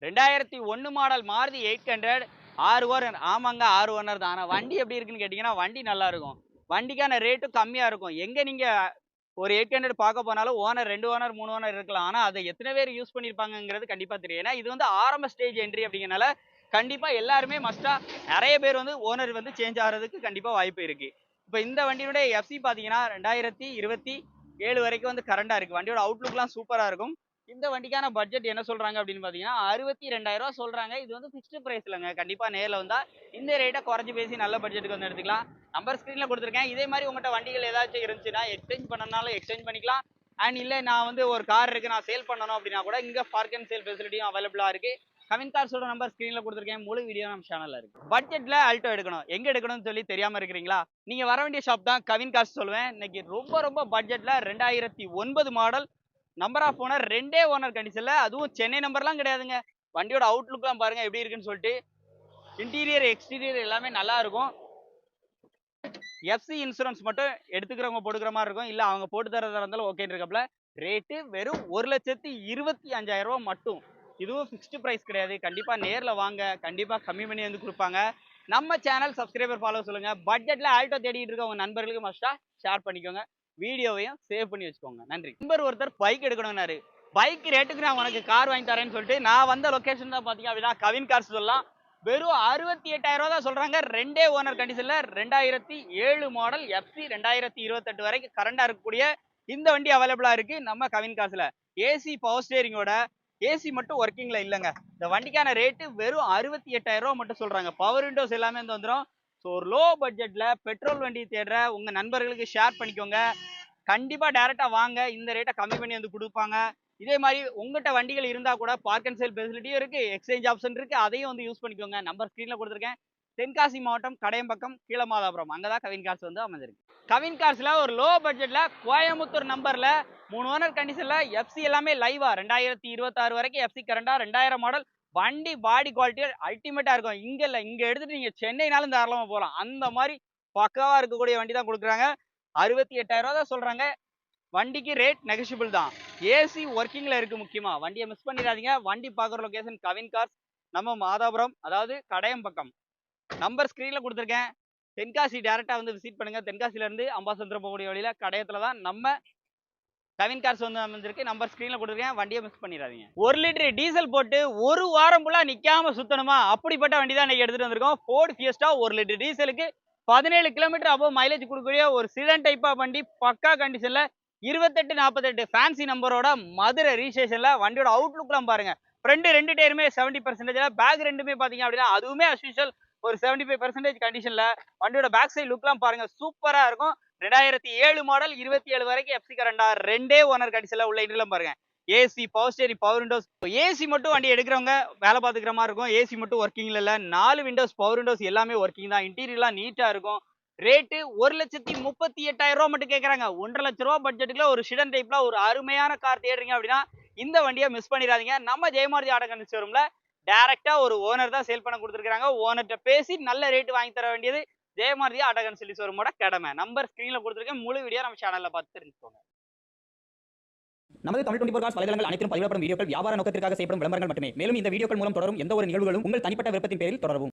2001 model Maruti 800 6 owner. ஆமாங்க 6 owner தான். ஆனா வண்டி எப்படி இருக்குன்னு கேட்டீங்கன்னா, வண்டி நல்லா இருக்கும். வண்டிக்கான ரேட்டும் கம்மியா இருக்கும். எங்க நீங்க ஒரு 800 பார்க்க போனாலும் ஓனர் 2 ஓனர், 3 ஓனர் இருக்கலாம். ஆனா அத எத்தன பேர் யூஸ் பண்ணியிருப்பாங்கங்கிறது கண்டிப்பா தெரியும். ஏன்னா இது வந்து ஆரம்ப ஸ்டேஜ் என்ட்ரி அப்படிங்கிறனால, கண்டிப்பா எல்லாருமே மஸ்ட்டா நெறைய பேர் வந்து ஓனர் வந்து சேஞ்ச் ஆகுறதுக்கு கண்டிப்பா வாய்ப்பு இருக்கு. இப்ப இந்த வண்டியினுடைய எஃப்சி பார்த்தீங்கன்னா, 2027 வரைக்கும் வந்து கரண்டா இருக்கு. வண்டியோட அவுட்லுக்லாம் சூப்பரா இருக்கும். இந்த வண்டிக்கான பட்ஜெட் என்ன சொல்றாங்க அப்படின்னு பார்த்தீங்கன்னா, ரூ. 62,000 சொல்றாங்க. இது வந்து ஃபிக்ஸ்டு பிரைஸ் இல்லங்க. கண்டிப்பா நேர்ல வந்தா இந்த ரேட்ட குறைச்சு பேசி நல்ல பட்ஜெட்டுக்கு வந்து எடுத்துக்கலாம். நம்பர் ஸ்க்ரீன்ல குடுத்துருக்கேன். இதே மாரி உங்கட்ட வண்டிகள் ஏதாச்சும் இருந்துச்சுன்னா, எக்ஸ்சேஞ்ச் பண்ணணும்னாலும் எக்ஸ்சேஞ்ச் பண்ணிக்கலாம். அண்ட் இல்ல நான் வந்து ஒரு கார் இருக்கு நான் சேல் பண்ணணும் அப்படின்னா கூட இங்க பார்க் அண்ட் சேல் ஃபெசிலிட்டியும் அவைலபிளா இருக்கு. கவின் கார்ஸோட நம்பர் ஸ்க்ரீன்ல குடுத்துருக்கேன். முழு வீடியோ நம்ம சேனல்ல இருக்கு. பட்ஜெட்ல ஆல்டோ எடுக்கணும். எங்க எடுக்கணும்னு சொல்லி தெரியாம இருக்கிறீங்களா? நீங்க வர வேண்டிய ஷாப் தான் கவின் கார்ஸ் சொல்லுவேன். இன்னைக்கு ரொம்ப பட்ஜெட்ல 2009 model number of owner 2 owner கண்டிஷன்ல, அதுவும் சென்னை நம்பர்லாம் கிடையாதுங்க. வண்டியோட அவுட்லுக்லாம் பாருங்க எப்படி இருக்குன்னு சொல்லிட்டு. இன்டீரியர், எக்ஸ்டீரியர் எல்லாமே நல்லா இருக்கும். எஃப்சி இன்சூரன்ஸ் மட்டும் எடுத்துக்கிறவங்க போட்டுக்கிற மாதிரி இருக்கும். இல்ல அவங்க போட்டு தரதா இருந்தாலும் ஓகே இருக்கப்பல. ரேட்டு வெறும் 1,25,000 மட்டும். இதுவும் ஃபிக்ஸ்டு பிரைஸ் கிடையாது. கண்டிப்பா நேர்ல வாங்க. கண்டிப்பா கம்மி பண்ணி வந்து குடுப்பாங்க. நம்ம சேனல் சப்ஸ்கிரைபர் ஃபாலோ சொல்லுங்க. பட்ஜெட்ல ஆல்டோ தேடிட்டு இருக்க உங்க நண்பர்களுக்கு மஸ்ட்டா ஷேர் பண்ணிக்கோங்க. வீடியோவையும் சேவ் பண்ணி வச்சுக்கோங்க. நன்றி. நண்பர் ஒருத்தர் பைக் எடுக்கணும்னாரு. பைக் ரேட்டுக்கு நான் உனக்கு கார் வாங்கி தரேன்னு சொல்லிட்டு நான் வந்த லொகேஷன் தான் பாத்தீங்க அப்படின்னா கவின் கார்ஸ் சொல்லலாம். வெறும் ரூ. 68,000 தான் சொல்றாங்க. 2 ஓனர் கண்டிஷன்ல 2007 மாடல் எஃப்சி 2028 வரைக்கும் கரண்டா இருக்கக்கூடிய இந்த வண்டி அவைலபிளா இருக்கு நம்ம கவின் காசுல. ஏசி பவர் ஸ்டேரிங்கோட ஏசி மட்டும் ஒர்க்கிங்ல இல்லங்க. இந்த வண்டிக்கான ரேட்டு வெறும் ரூ. 68,000 மட்டும் சொல்றாங்க. பவர் விண்டோஸ் எல்லாமே வந்து வந்துரும். ஸோ ஒரு லோ பட்ஜெட்ல பெட்ரோல் வண்டி தேடுற உங்க நண்பர்களுக்கு ஷேர் பண்ணிக்கோங்க. கண்டிப்பா டைரக்டா வாங்க. இந்த ரேட்ட கம்மி பண்ணி வந்து குடுப்பாங்க. இதே மாரி உங்கட்ட வண்டிகள் இருந்தா கூட பார்க் அண்ட் சேல் ஃபெசிலிட்டியும் இருக்கு. எக்ஸ்சேஞ்ச் ஆப்ஷன் இருக்கு. அதையும் வந்து யூஸ் பண்ணிக்கோங்க. நம்பர் ஸ்க்ரீன்ல குடுத்துருக்கேன். தென்காசி மாவட்டம் கடையம்பக்கம் கீழமாதாபுரம். அங்க தான் கவின் கார்ஸ் வந்து அமைஞ்சிருக்கு. கவின் கார்ஸ்ல ஒரு லோ பட்ஜெட்ல கோயம்புத்தூர் நம்பர்ல 3 ஓனர் கண்டிஷன்ல எஃப்சி எல்லாமே லைவா 2026 வரைக்கும் எஃப்சி கரண்டா 2000 மாடல் வண்டி பாடி குவாலிட்டி அல்டிமேட்டா இருக்கும். இங்க இல்ல இங்க எடுத்துட்டு நீங்க சென்னைனாலும் தாராளமா போலாம். அந்த மாரி பக்காவா இருக்கக்கூடிய வண்டி தான் குடுக்குறாங்க. ரூ. 68,000 தான் சொல்றாங்க. வண்டிக்கு ரேட் நெகஷியபிள் தான். ஏசி ஒர்க்கிங்ல இருக்கு முக்கியமா. வண்டிய மிஸ் பண்ணிடாதீங்க. வண்டி பார்க்குற லொகேஷன் கவின் கார்ஸ். நம்ம மாதாபுரம் அதாவது கடையம்பக்கம். நம்பர் ஸ்க்ரீன்ல குடுத்துருக்கேன். தென்காசி டைரக்ட்டா வந்து விசிட் பண்ணுங்க. தென்காசில இருந்து அம்பாசமுத்திரம் போகக்கூடிய வழியில கடையத்துல தான் நம்ம கவின் கார்ஸ் வந்து அமைஞ்சிருக்கு. நம்பர் ஸ்க்ரீன்ல குடுத்துருக்கேன். வண்டிய மிஸ் பண்ணிடாதீங்க. 1 லிட்டர் டீசல் போட்டு 1 வாரம் ஃபுல்லா நிக்காம சுத்தணுமா? அப்படிப்பட்ட வண்டி தான் இன்னைக்கு எடுத்துட்டு வந்திருக்கோம். Ford Fiesta 1 லிட்டர் டீசலுக்கு 17 கிலோமீட்டர் அபோவ் மைலேஜ் குடுக்கக்கூடிய ஒரு சிடன் டைப் ஆஃப் வண்டி பக்கா கண்டிஷன்ல 2848 ஃபேன்சி நம்பரோட மதுரை ரிஜிஸ்ட்ரேஷன்ல வண்டியோட அவுட்லுக்லாம் பாருங்க. ஃப்ரண்ட் 2 டயருமே 70% பேக் ரெண்டுமே பாத்தீங்க அப்படின்னா அதுவுமே அஸ் யூசுவல் ஒரு 75% கண்டிஷன்ல வண்டியோட பேக் சைடு லுக்லாம் பாருங்க சூப்பரா இருக்கும். 2007 மாடல் 27 வரைக்கும் எஃப்சி கரண்டா 2 ஓனர் கண்டிஷன்ல உள்ள இதெல்லாம் பாருங்க. AC power steering power Windows AC மட்டும் வண்டி எடுக்கிறவங்க வேலை பார்த்துக்கிற மாதிரி இருக்கும். ஏசி மட்டும் ஒர்க்கிங்ல இல்ல 4 விண்டோஸ் பவர் விண்டோஸ் எல்லாமே ஒர்க்கிங் தான். இன்டீரியர்லாம் நீட்டா இருக்கும். ரேட்டு 1,38,000 மட்டும் கேட்கறாங்க. 1,50,000 லட்சம் பட்ஜெட்டுக்குள்ள ஒரு சிடன் டைப்ல ஒரு அருமையான கார் தேடுறீங்க அப்படின்னா இந்த வண்டியை மிஸ் பண்ணிடாதீங்க. நம்ம ஜெயமாரதி ஆட்டோ கன்ஸ் ஷோரூம்ல டைரக்டா ஒரு ஓனர் தான் சேல் பண்ண கொடுத்துருக்காங்க. ஓனர்கிட்ட பேசி நல்ல ரேட் வாங்கி தர வேண்டியது ஜெயமாரதி ஆட்டோ கன்ஸ் ஷோரூமோட கடமை. நம்பர் ஸ்கிரீன்ல கொடுத்துருக்கேன். முழு வீடியோ நம்ம சேனல்ல பார்த்து தெரிஞ்சுக்கோங்க. நமது தமிழ் 24 காஸ் வலைதளங்கள் அனைத்தும் பதிவிடப்படும் வீடியோக்கள் வியாபார நோக்கத்திற்காக செய்யப்படும் விளம்பரங்கள் மட்டுமே. மேலும் இந்த வீடியோக்கள் மூலம் தொடரும் எந்த ஒரு நிகழ்வுகளும் உங்கள் தனிப்பட்ட விருப்பத்தின் பேரில் தொடரவும்.